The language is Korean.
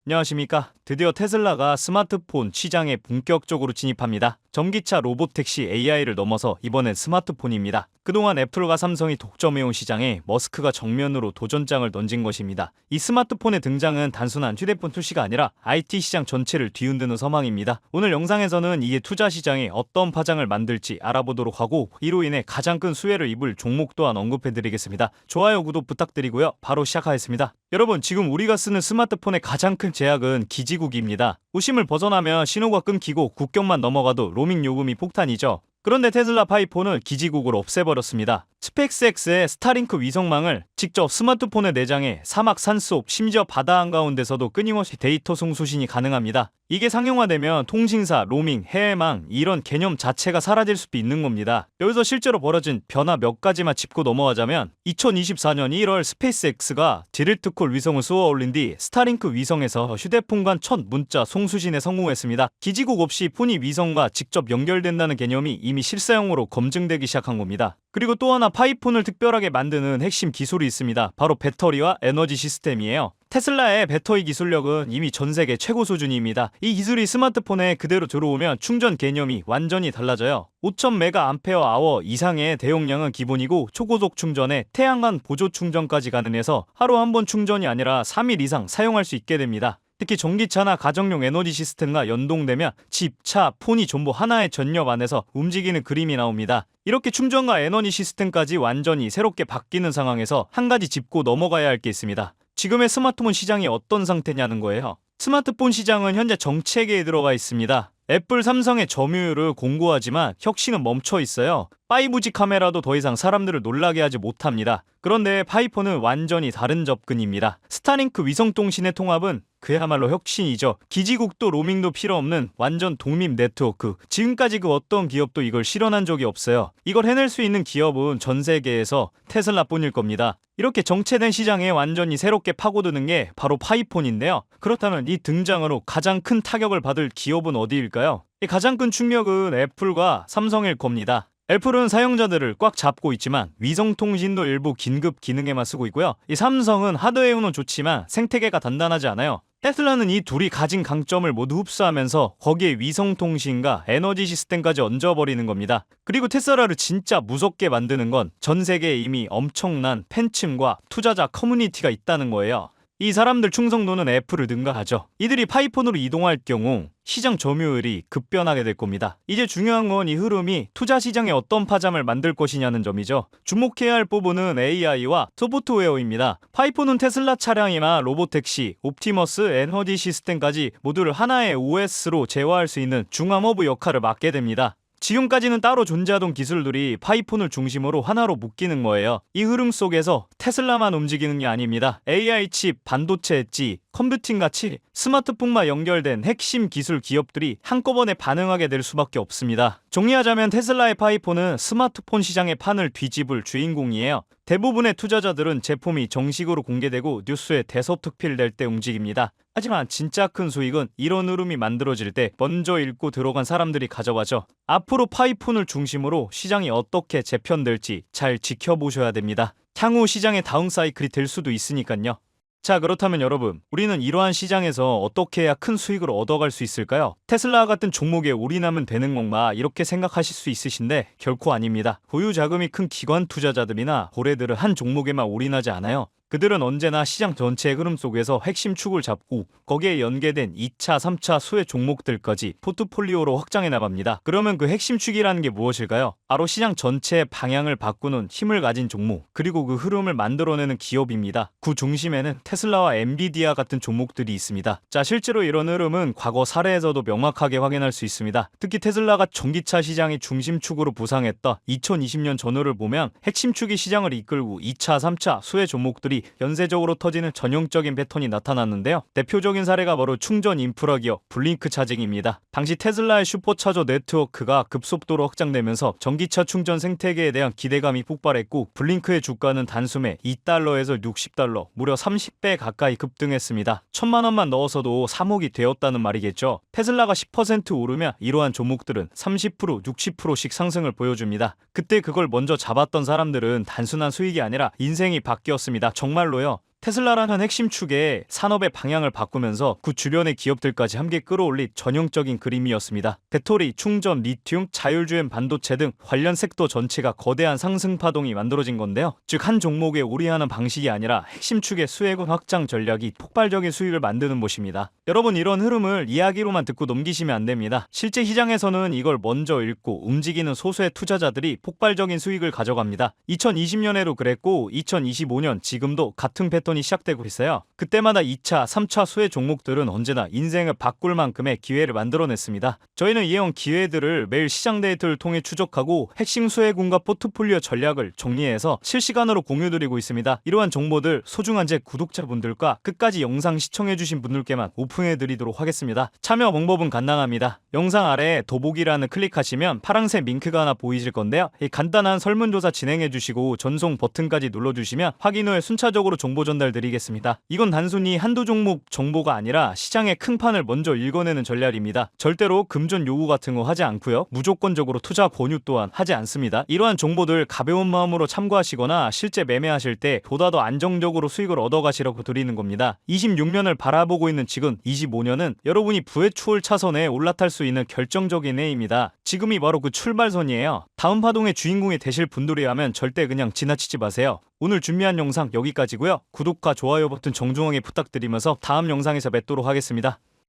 안녕하십니까. 드디어 테슬라가 스마트폰 시장에 본격적으로 진입합니다. 전기차 로보택시 AI를 넘어서 이번엔 스마트폰입니다. 그동안 애플과 삼성이 독점해온 시장에 머스크가 정면으로 도전장을 던진 것입니다. 이 스마트폰의 등장은 단순한 휴대폰 출시가 아니라 IT 시장 전체를 뒤흔드는 서망입니다. 오늘 영상에서는 이게 투자 시장에 어떤 파장을 만들지 알아보도록 하고, 이로 인해 가장 큰 수혜를 입을 종목 또한 언급해드리겠습니다. 좋아요, 구독 부탁드리고요. 바로 시작하겠습니다. 여러분, 지금 우리가 쓰는 스마트폰의 가장 큰 제약은 기지국입니다. 우심을 벗어나면 신호가 끊기고 국경만 넘어가도 로밍 요금이 폭탄이죠. 그런데 테슬라 파이폰은 기지국을 없애버렸습니다. 스페이스X의 스타링크 위성망을 직접 스마트폰에 내장해 사막, 산속, 심지어 바다 한가운데서도 끊임없이 데이터 송수신이 가능합니다. 이게 상용화되면 통신사, 로밍, 해외망 이런 개념 자체가 사라질 수도 있는 겁니다. 여기서 실제로 벌어진 변화 몇 가지만 짚고 넘어가자면, 2024년 1월 스페이스X가 디렉트콜 위성을 쏘아 올린 뒤 스타링크 위성에서 휴대폰 간 첫 문자 송수신에 성공했습니다. 기지국 없이 폰이 위성과 직접 연결된다는 개념이 이미 실사용으로 검증되기 시작한 겁니다. 그리고 또 하나 파이폰을 특별하게 만드는 핵심 기술이 있습니다. 바로 배터리와 에너지 시스템이에요. 테슬라의 배터리 기술력은 이미 전세계 최고 수준입니다. 이 기술이 스마트폰에 그대로 들어오면 충전 개념이 완전히 달라져요. 5000mAh 이상의 대용량은 기본이고, 초고속 충전에 태양광 보조 충전까지 가능해서 하루 한 번 충전이 아니라 3일 이상 사용할 수 있게 됩니다. 특히 전기차나 가정용 에너지 시스템과 연동되면 집, 차, 폰이 전부 하나의 전력 안에서 움직이는 그림이 나옵니다. 이렇게 충전과 에너지 시스템까지 완전히 새롭게 바뀌는 상황에서 한 가지 짚고 넘어가야 할 게 있습니다. 지금의 스마트폰 시장이 어떤 상태냐는 거예요. 스마트폰 시장은 현재 정체기에 들어가 있습니다. 애플, 삼성의 점유율을 공고하지만 혁신은 멈춰 있어요. 5G 카메라도 더 이상 사람들을 놀라게 하지 못합니다. 그런데 파이폰은 완전히 다른 접근입니다. 스타링크 위성통신의 통합은 그야말로 혁신이죠. 기지국도 로밍도 필요 없는 완전 독립 네트워크. 지금까지 그 어떤 기업도 이걸 실현한 적이 없어요. 이걸 해낼 수 있는 기업은 전 세계에서 테슬라뿐일 겁니다. 이렇게 정체된 시장에 완전히 새롭게 파고드는 게 바로 파이폰인데요. 그렇다면 이 등장으로 가장 큰 타격을 받을 기업은 어디일까요? 이 가장 큰 충격은 애플과 삼성일 겁니다. 애플은 사용자들을 꽉 잡고 있지만 위성통신도 일부 긴급 기능에만 쓰고 있고요. 이 삼성은 하드웨어는 좋지만 생태계가 단단하지 않아요. 테슬라는 이 둘이 가진 강점을 모두 흡수하면서 거기에 위성통신과 에너지 시스템까지 얹어버리는 겁니다. 그리고 테슬라를 진짜 무섭게 만드는 건 전 세계에 이미 엄청난 팬층과 투자자 커뮤니티가 있다는 거예요. 이 사람들 충성도는 애플을 능가하죠. 이들이 파이폰으로 이동할 경우 시장 점유율이 급변하게 될 겁니다. 이제 중요한 건 이 흐름이 투자 시장에 어떤 파장을 만들 것이냐는 점이죠. 주목해야 할 부분은 AI와 소프트웨어입니다. 파이폰은 테슬라 차량이나 로보택시, 옵티머스, 에너지 시스템까지 모두를 하나의 OS로 제어할 수 있는 중앙 허브 역할을 맡게 됩니다. 지금까지는 따로 존재하던 기술들이 파이폰을 중심으로 하나로 묶이는 거예요. 이 흐름 속에서 테슬라만 움직이는 게 아닙니다. AI 칩, 반도체 엣지, 컴퓨팅같이 스마트폰과 연결된 핵심 기술 기업들이 한꺼번에 반응하게 될 수밖에 없습니다. 정리하자면 테슬라의 파이폰은 스마트폰 시장의 판을 뒤집을 주인공이에요. 대부분의 투자자들은 제품이 정식으로 공개되고 뉴스에 대서특필될 때 움직입니다. 하지만 진짜 큰 수익은 이런 흐름이 만들어질 때 먼저 읽고 들어간 사람들이 가져가죠. 앞으로 파이폰을 중심으로 시장이 어떻게 재편될지 잘 지켜보셔야 됩니다. 향후 시장의 다운 사이클이 될 수도 있으니까요. 자, 그렇다면 여러분, 우리는 이러한 시장에서 어떻게 해야 큰 수익을 얻어갈 수 있을까요? 테슬라와 같은 종목에 올인하면 되는 건가, 이렇게 생각하실 수 있으신데 결코 아닙니다. 보유 자금이 큰 기관 투자자들이나 고래들은 한 종목에만 올인하지 않아요. 그들은 언제나 시장 전체의 흐름 속에서 핵심 축을 잡고 거기에 연계된 2차, 3차 수혜 종목들까지 포트폴리오로 확장해 나갑니다. 그러면 그 핵심 축이라는 게 무엇일까요? 바로 시장 전체의 방향을 바꾸는 힘을 가진 종목, 그리고 그 흐름을 만들어내는 기업입니다. 그 중심에는 테슬라와 엔비디아 같은 종목들이 있습니다. 자, 실제로 이런 흐름은 과거 사례에서도 명확하게 확인할 수 있습니다. 특히 테슬라가 전기차 시장의 중심축으로 부상했던 2020년 전후를 보면 핵심 축이 시장을 이끌고 2차, 3차 수혜 종목들이 연쇄적으로 터지는 전형적인 패턴이 나타났는데요. 대표적인 사례가 바로 충전 인프라 기업 블링크 차징입니다. 당시 테슬라의 슈퍼차저 네트워크가 급속도로 확장되면서 전기차 충전 생태계에 대한 기대감이 폭발했고, 블링크의 주가는 단숨에 $2에서 $60, 무려 30배 가까이 급등했습니다. 1000만 원만 넣어서도 3억이 되었다는 말이겠죠. 테슬라가 10% 오르면 이러한 종목들은 30%, 60%씩 상승을 보여줍니다. 그때 그걸 먼저 잡았던 사람들은 단순한 수익이 아니라 인생이 바뀌었습니다. 정말로요. 테슬라라는 핵심 축에 산업의 방향을 바꾸면서 그 주변의 기업들까지 함께 끌어올린 전형적인 그림이었습니다. 배터리, 충전, 리튬, 자율주행 반도체 등 관련 섹터 전체가 거대한 상승 파동이 만들어진 건데요. 즉 한 종목에 올인하는 방식이 아니라 핵심 축의 수혜군 확장 전략이 폭발적인 수익을 만드는 것입니다. 여러분, 이런 흐름을 이야기로만 듣고 넘기시면 안 됩니다. 실제 시장에서는 이걸 먼저 읽고 움직이는 소수의 투자자들이 폭발적인 수익을 가져갑니다. 2020년에도 그랬고 2025년 지금도 같은 패턴이 시작되고 있어요. 그때마다 2차, 3차 수혜 종목들은 언제나 인생을 바꿀 만큼의 기회를 만들어냈습니다. 저희는 이런 기회들을 매일 시장 데이터를 통해 추적하고 핵심 수혜군과 포트폴리오 전략을 정리해서 실시간으로 공유드리고 있습니다. 이러한 정보들 소중한 제 구독자분들과 끝까지 영상 시청해주신 분들께만 오픈해드리도록 하겠습니다. 참여 방법은 간단합니다. 영상 아래에 더보기란을 클릭하시면 파란색 링크가 하나 보이실 건데요. 이 간단한 설문조사 진행해주시고 전송 버튼까지 눌러주시면 확인 후에 순차적으로 정보 전달 드리겠습니다. 이건 단순히 한두 종목 정보가 아니라 시장의 큰 판을 먼저 읽어내는 전략입니다. 절대로 금전 요구 같은 거 하지 않고요. 무조건적으로 투자 권유 또한 하지 않습니다. 이러한 정보들 가벼운 마음으로 참고하시거나 실제 매매하실 때 보다 더 안정적으로 수익을 얻어가시라고 드리는 겁니다. 26년을 바라보고 있는 지금 25년은 여러분이 부의 추월 차선에 올라탈 수 있는 결정적인 해입니다. 지금이 바로 그 출발선이에요. 다음 파동의 주인공이 되실 분들이라면 절대 그냥 지나치지 마세요. 오늘 준비한 영상 여기까지고요. 구독과 좋아요 버튼 정중하게 부탁드리면서 다음 영상에서 뵙도록 하겠습니다.